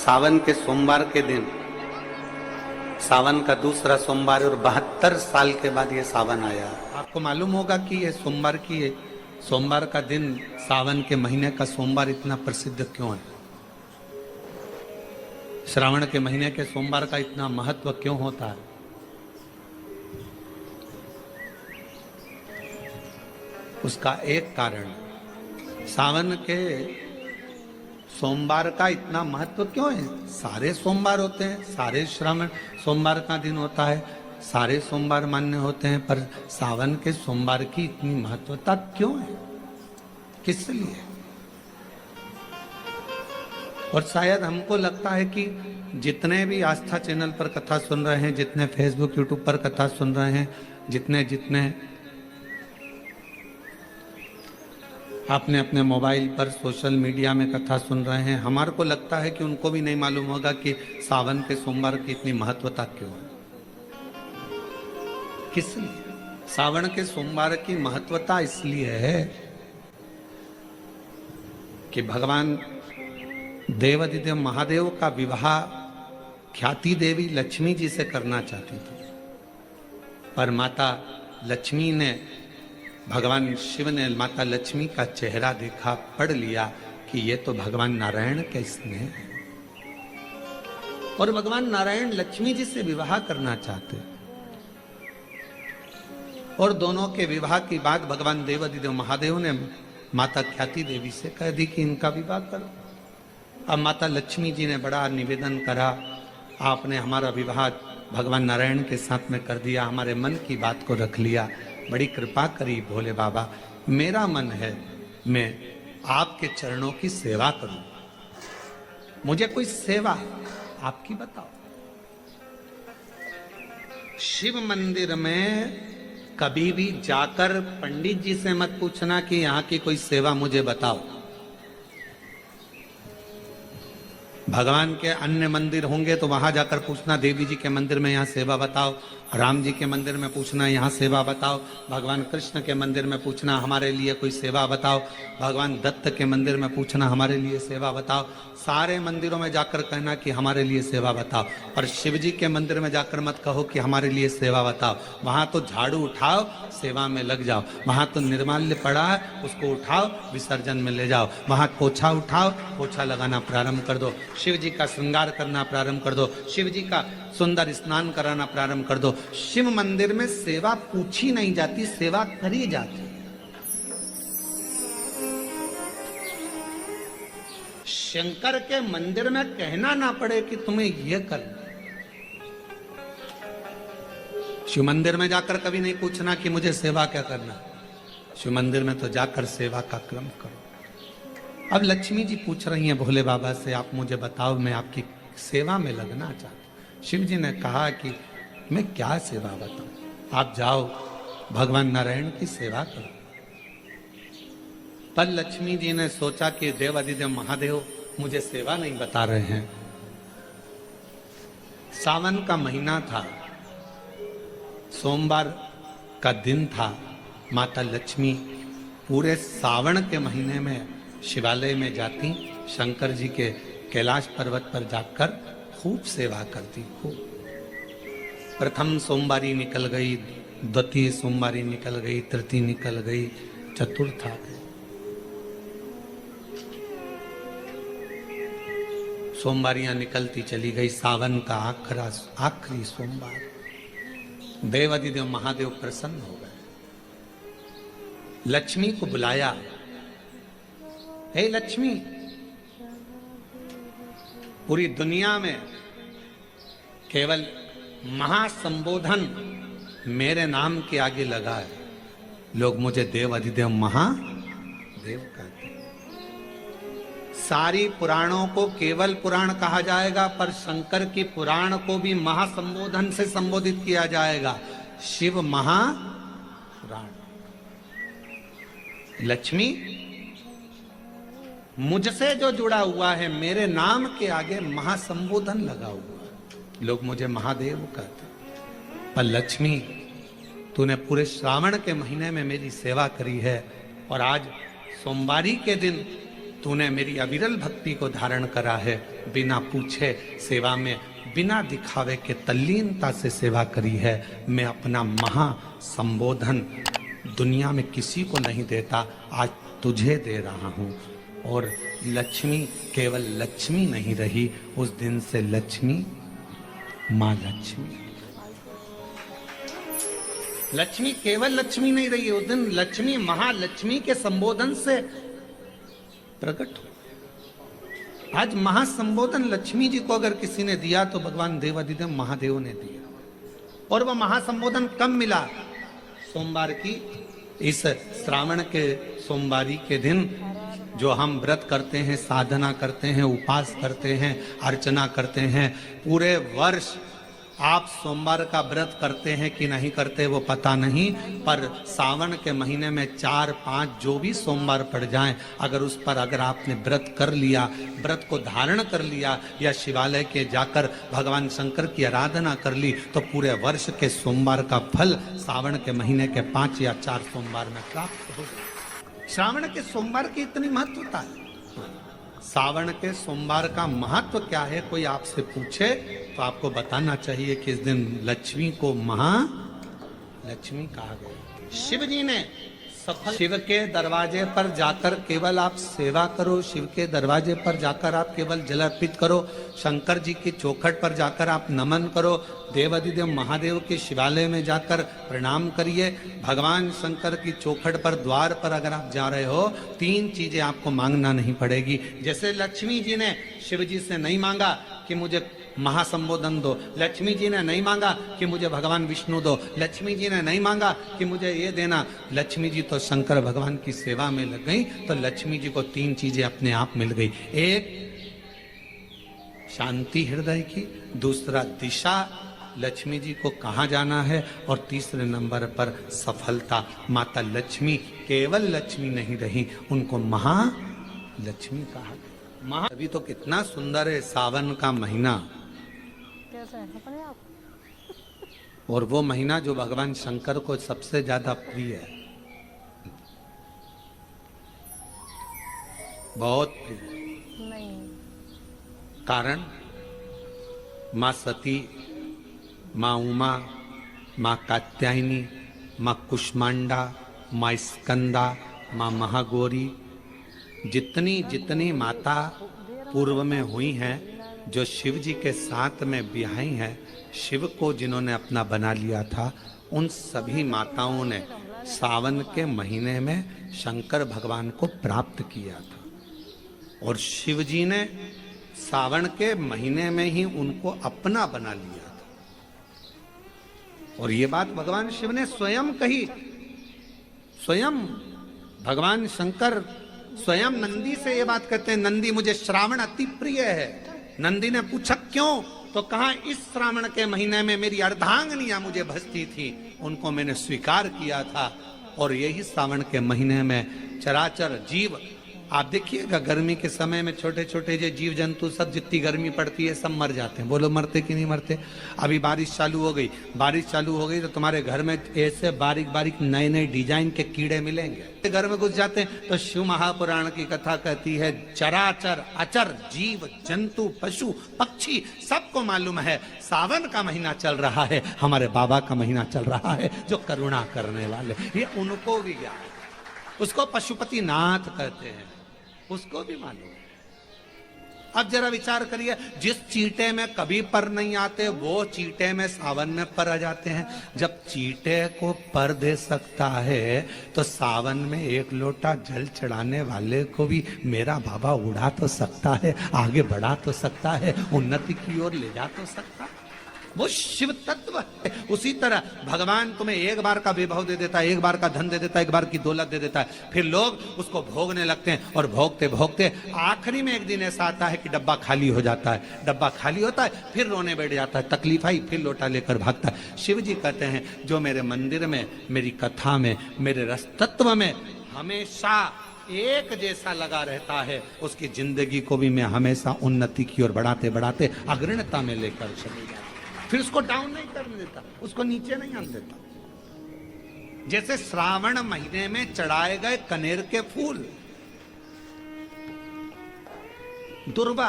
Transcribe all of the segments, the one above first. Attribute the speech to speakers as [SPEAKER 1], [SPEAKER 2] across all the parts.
[SPEAKER 1] सावन के सोमवार के दिन, सावन का दूसरा सोमवार और 72 साल के बाद ये सावन आया। आपको मालूम होगा कि ये सोमवार की सोमवार का दिन सावन के महीने का सोमवार इतना प्रसिद्ध क्यों है? श्रावण के महीने के सोमवार का इतना महत्व क्यों होता है? उसका एक कारण, सावन के सोमवार का इतना महत्व क्यों है? सारे सोमवार होते हैं, सारे श्रावण सोमवार का दिन होता है, सारे सोमवार मान्य होते हैं, पर सावन के सोमवार की इतनी महत्वता क्यों है? किस लिए? और शायद हमको लगता है कि जितने भी आस्था चैनल पर कथा सुन रहे हैं, जितने फेसबुक यूट्यूब पर कथा सुन रहे हैं, जितने आपने अपने मोबाइल पर सोशल मीडिया में कथा सुन रहे हैं, हमारे को लगता है कि उनको भी नहीं मालूम होगा कि सावन के सोमवार की इतनी महत्वता क्यों है। किस लिए? सावन के सोमवार की महत्वता इसलिए है कि भगवान देवाधिदेव महादेव का विवाह ख्याति देवी लक्ष्मी जी से करना चाहती थी, पर माता लक्ष्मी ने, भगवान शिव ने माता लक्ष्मी का चेहरा देखा, पढ़ लिया कि ये तो भगवान नारायण के स्नेह है, और भगवान नारायण लक्ष्मी जी से विवाह करना चाहते। और दोनों के विवाह की बात भगवान देवाधिदेव महादेव ने माता ख्याति देवी से कह दी कि इनका विवाह करो। अब माता लक्ष्मी जी ने बड़ा निवेदन करा, आपने हमारा विवाह भगवान नारायण के साथ में कर दिया, हमारे मन की बात को रख लिया, बड़ी कृपा करी भोले बाबा, मेरा मन है मैं आपके चरणों की सेवा करूं, मुझे कोई सेवा आपकी बताओ। शिव मंदिर में कभी भी जाकर पंडित जी से मत पूछना कि यहां की कोई सेवा मुझे बताओ। भगवान के अन्य मंदिर होंगे तो वहां जाकर पूछना, देवी जी के मंदिर में यहाँ सेवा बताओ, राम जी के मंदिर में पूछना यहाँ सेवा बताओ, भगवान कृष्ण के मंदिर में पूछना हमारे लिए कोई सेवा बताओ, भगवान दत्त के मंदिर में पूछना हमारे लिए सेवा बताओ। सारे मंदिरों में जाकर कहना कि हमारे लिए सेवा बताओ, और शिव जी के मंदिर में जाकर मत कहो कि हमारे लिए सेवा बताओ। वहां तो झाड़ू उठाओ, सेवा में लग जाओ। वहां तो निर्माल्य पड़ा है, उसको उठाओ, विसर्जन में ले जाओ। वहां पोछा उठाओ, पोछा लगाना प्रारंभ कर दो, शिव जी का श्रृंगार करना प्रारंभ कर दो, शिव जी का सुंदर स्नान कराना प्रारंभ कर दो। शिव मंदिर में सेवा पूछी नहीं जाती, सेवा करी जाती। शंकर के मंदिर में कहना ना पड़े कि तुम्हें यह करना। शिव मंदिर में जाकर कभी नहीं पूछना कि मुझे सेवा क्या करना। शिव मंदिर में तो जाकर सेवा का क्रम करो। अब लक्ष्मी जी पूछ रही हैं भोले बाबा से, आप मुझे बताओ, मैं आपकी सेवा में लगना चाहती हूं। शिव जी ने कहा कि मैं क्या सेवा बताऊं, आप जाओ भगवान नारायण की सेवा करो। पर लक्ष्मी जी ने सोचा कि देवाधिदेव महादेव मुझे सेवा नहीं बता रहे हैं। सावन का महीना था, सोमवार का दिन था। माता लक्ष्मी पूरे सावन के महीने में शिवालय में जाती, शंकर जी के कैलाश पर्वत पर जाकर खूब सेवा करती। खूब प्रथम सोमवारी निकल गई, द्वितीय सोमवारी निकल गई, तृतीय निकल गई, चतुर्थ आ गई। सोमवारियां निकलती चली गई। सावन का आखिरी सोमवार, देवाधिदेव महादेव प्रसन्न हो गए, लक्ष्मी को बुलाया। हे लक्ष्मी, पूरी दुनिया में केवल महासंबोधन मेरे नाम के आगे लगा है, लोग मुझे देवाधिदेव महादेव कहते हैं। सारी पुराणों को केवल पुराण कहा जाएगा, पर शंकर की पुराण को भी महासंबोधन से संबोधित किया जाएगा, शिव महापुराण। लक्ष्मी, मुझसे जो जुड़ा हुआ है, मेरे नाम के आगे महासंबोधन लगा हुआ है, लोग मुझे महादेव कहते। पर लक्ष्मी, तूने पूरे श्रावण के महीने में मेरी सेवा करी है, और आज सोमवारी के दिन तूने मेरी अविरल भक्ति को धारण करा है, बिना पूछे सेवा में, बिना दिखावे के तल्लीनता से सेवा करी है। मैं अपना महा संबोधन दुनिया में किसी को नहीं देता, आज तुझे दे रहा हूँ। और लक्ष्मी केवल लक्ष्मी नहीं रही, उस दिन से लक्ष्मी माँ लक्ष्मी। लक्ष्मी केवल लक्ष्मी नहीं रही, उस दिन लक्ष्मी महालक्ष्मी के संबोधन से प्रकट हो। आज महासंबोधन लक्ष्मी जी को अगर किसी ने दिया तो भगवान देवाधिदेव महादेव ने दिया। और वह महासंबोधन कब मिला? सोमवार की इस श्रावण के सोमवारी के दिन जो हम व्रत करते हैं, साधना करते हैं, उपास करते हैं, अर्चना करते हैं। पूरे वर्ष आप सोमवार का व्रत करते हैं कि नहीं करते वो पता नहीं, पर सावन के महीने में 4-5 जो भी सोमवार पड़ जाएं, अगर उस पर अगर आपने व्रत कर लिया, व्रत को धारण कर लिया या शिवालय के जाकर भगवान शंकर की आराधना कर ली, तो पूरे वर्ष के सोमवार का फल सावन के महीने के 5 या 4 सोमवार में प्राप्त हो। श्रावण के सोमवार की इतनी महत्वता है। सावन के सोमवार का महत्व क्या है, कोई आपसे पूछे तो आपको बताना चाहिए कि इस दिन लक्ष्मी को महालक्ष्मी कहा गया। शिव जी ने सफल, शिव के दरवाजे पर जाकर केवल आप सेवा करो, शिव के दरवाजे पर जाकर आप केवल जल अर्पित करो, शंकर जी की चौखट पर जाकर आप नमन करो, देवाधिदेव महादेव के शिवालय में जाकर प्रणाम करिए। भगवान शंकर की चौखट पर द्वार पर अगर आप जा रहे हो, 3 चीजें आपको मांगना नहीं पड़ेगी। जैसे लक्ष्मी जी ने शिव जी से नहीं मांगा कि मुझे महासंबोधन दो, लक्ष्मी जी ने नहीं मांगा कि मुझे भगवान विष्णु दो, लक्ष्मी जी ने नहीं मांगा कि मुझे ये देना। लक्ष्मी जी तो शंकर भगवान की सेवा में लग गई, तो लक्ष्मी जी को 3 चीजें अपने आप मिल गई। एक शांति हृदय की, दूसरा दिशा लक्ष्मी जी को कहाँ जाना है, और तीसरे नंबर पर सफलता। माता लक्ष्मी केवल लक्ष्मी नहीं रही, उनको महालक्ष्मी कहा गया। अभी तो कितना सुंदर है सावन का महीना, और वो महीना जो भगवान शंकर को सबसे ज्यादा प्रिय है, बहुत प्रिय। नहीं। कारण माँ सती, माँ उमा, माँ कात्यायनी, माँ कुष्मांडा, माँ स्कंदा, माँ महागौरी, जितनी जितनी माता पूर्व में हुई हैं, जो शिव जी के साथ में ब्याही हैं, शिव को जिन्होंने अपना बना लिया था, उन सभी माताओं ने सावन के महीने में शंकर भगवान को प्राप्त किया था। और शिव जी ने सावन के महीने में ही उनको अपना बना लिया था। और ये बात भगवान शिव ने स्वयं कही। स्वयं भगवान शंकर स्वयं नंदी से ये बात कहते हैं, नंदी मुझे श्रावण अति प्रिय है। नंदी ने पूछा क्यों, तो कहा इस श्रावण के महीने में मेरी अर्धांगिनियां मुझे भजती थी, उनको मैंने स्वीकार किया था। और यही श्रावण के महीने में चराचर जीव, आप देखिएगा गर्मी के समय में छोटे छोटे जो जीव जंतु सब, जितनी गर्मी पड़ती है सब मर जाते हैं। बोलो मरते कि नहीं मरते? अभी बारिश चालू हो गई, बारिश चालू हो गई तो तुम्हारे घर में ऐसे बारीक बारीक नए नए डिजाइन के कीड़े मिलेंगे। घर में घुस जाते हैं तो शिव महापुराण की कथा कहती है, चराचर अचर जीव जंतु पशु पक्षी सबको मालूम है सावन का महीना चल रहा है, हमारे बाबा का महीना चल रहा है जो करुणा करने वाले, ये उनको भी ज्ञान। उसको पशुपति नाथ कहते हैं, उसको भी मालूम। अब जरा विचार करिए, जिस चींटे में कभी पर नहीं आते वो चींटे में सावन में पर आ जाते हैं। जब चींटे को पर दे सकता है तो सावन में 1 लोटा जल चढ़ाने वाले को भी मेरा बाबा उड़ा तो सकता है, आगे बढ़ा तो सकता है, उन्नति की ओर ले जा तो सकता है। वो शिव तत्व है। उसी तरह भगवान तुम्हें एक बार का विभव दे देता है, एक बार का धन दे देता है, एक बार की दौलत दे देता है, फिर लोग उसको भोगने लगते हैं और भोगते भोगते आखिरी में एक दिन ऐसा आता है कि डब्बा खाली हो जाता है। डब्बा खाली होता है, फिर रोने बैठ जाता है, तकलीफ आई, फिर लोटा लेकर भागता है। शिव जी कहते हैं जो मेरे मंदिर में, मेरी कथा में, मेरे रस तत्व में हमेशा एक जैसा लगा रहता है, उसकी जिंदगी को भी मैं हमेशा उन्नति की ओर बढ़ाते बढ़ाते अग्रणता में लेकर चले जाता, फिर उसको डाउन नहीं करने देता, उसको नीचे नहीं आने देता। जैसे श्रावण महीने में चढ़ाए गए कनेर के फूल, दुर्वा।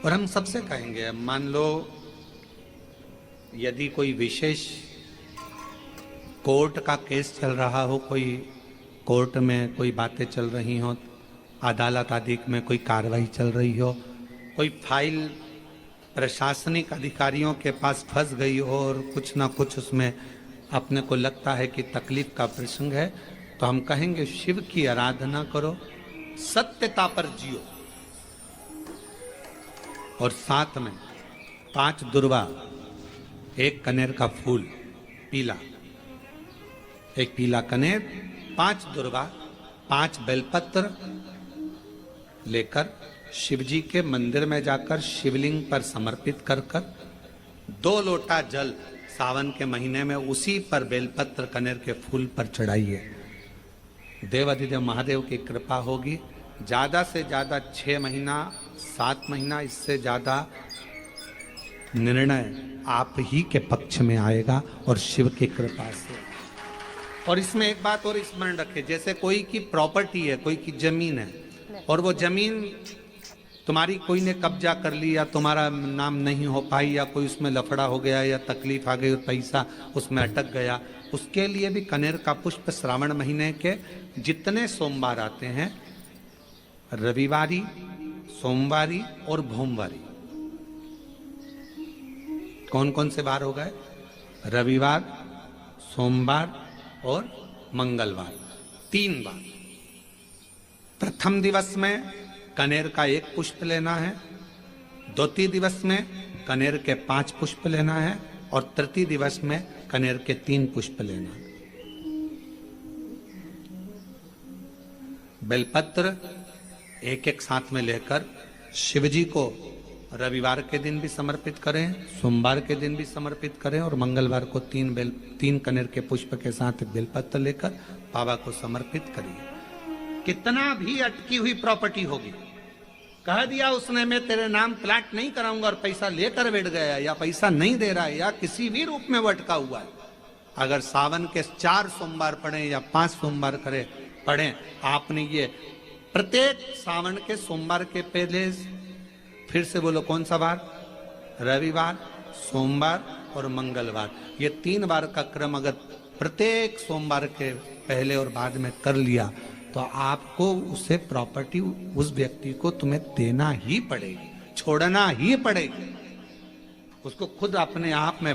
[SPEAKER 1] और हम सबसे कहेंगे, मान लो यदि कोई विशेष कोर्ट का केस चल रहा हो, कोई कोर्ट में कोई बातें चल रही हो, अदालत आदि में कोई कार्रवाई चल रही हो, कोई फाइल प्रशासनिक अधिकारियों के पास फंस गई हो और कुछ ना कुछ उसमें अपने को लगता है कि तकलीफ का प्रसंग है, तो हम कहेंगे शिव की आराधना करो, सत्यता पर जियो, और साथ में 5 दुर्वा, 1 कनेर का फूल पीला, 1 पीला कनेर, 5 दुर्वा, 5 बेलपत्र लेकर शिवजी के मंदिर में जाकर शिवलिंग पर समर्पित कर 2 लोटा जल सावन के महीने में उसी पर बेलपत्र कनेर के फूल पर चढ़ाइए। देवाधिदेव महादेव की कृपा होगी। ज्यादा से ज्यादा 6 महीना 7 महीना, इससे ज्यादा निर्णय आप ही के पक्ष में आएगा और शिव की कृपा से। और इसमें एक बात और स्मरण रखें, जैसे कोई की प्रॉपर्टी है, कोई की जमीन है, और वो जमीन तुम्हारी कोई ने कब्जा कर ली या तुम्हारा नाम नहीं हो पाई या कोई उसमें लफड़ा हो गया या तकलीफ आ गई और पैसा उसमें अटक गया, उसके लिए भी कनेर का पुष्प श्रावण महीने के जितने सोमवार आते हैं, रविवारी, सोमवारी और भोमवारी, कौन कौन से बार हो गए? रविवार, सोमवार और मंगलवार, 3 बार। प्रथम दिवस में कनेर का 1 पुष्प लेना है, द्वितीय दिवस में कनेर के 5 पुष्प लेना है, और तृतीय दिवस में कनेर के 3 पुष्प लेना है। बेलपत्र 1-1 साथ में लेकर शिवजी को रविवार के दिन भी समर्पित करें, सोमवार के दिन भी समर्पित करें, और मंगलवार को 3 कनेर के पुष्प के साथ बेलपत्र लेकर बाबा को समर्पित करिए। कितना भी अटकी हुई प्रॉपर्टी होगी, कह दिया उसने मैं तेरे नाम प्लाट नहीं कराऊंगा और पैसा लेकर बैठ गया, या पैसा नहीं दे रहा है, या किसी भी रूप में वो अटका हुआ है, अगर सावन के 4 सोमवार पढ़े या 5 सोमवार पढ़े, आपने ये प्रत्येक सावन के सोमवार के पहले, फिर से बोलो कौन सा बार? रविवार, सोमवार और मंगलवार, ये 3 बार का क्रम अगर प्रत्येक सोमवार के पहले और बाद में कर लिया, तो आपको उसे प्रॉपर्टी उस व्यक्ति को तुम्हें देना ही पड़ेगी, छोड़ना ही पड़ेगी, उसको खुद अपने आप में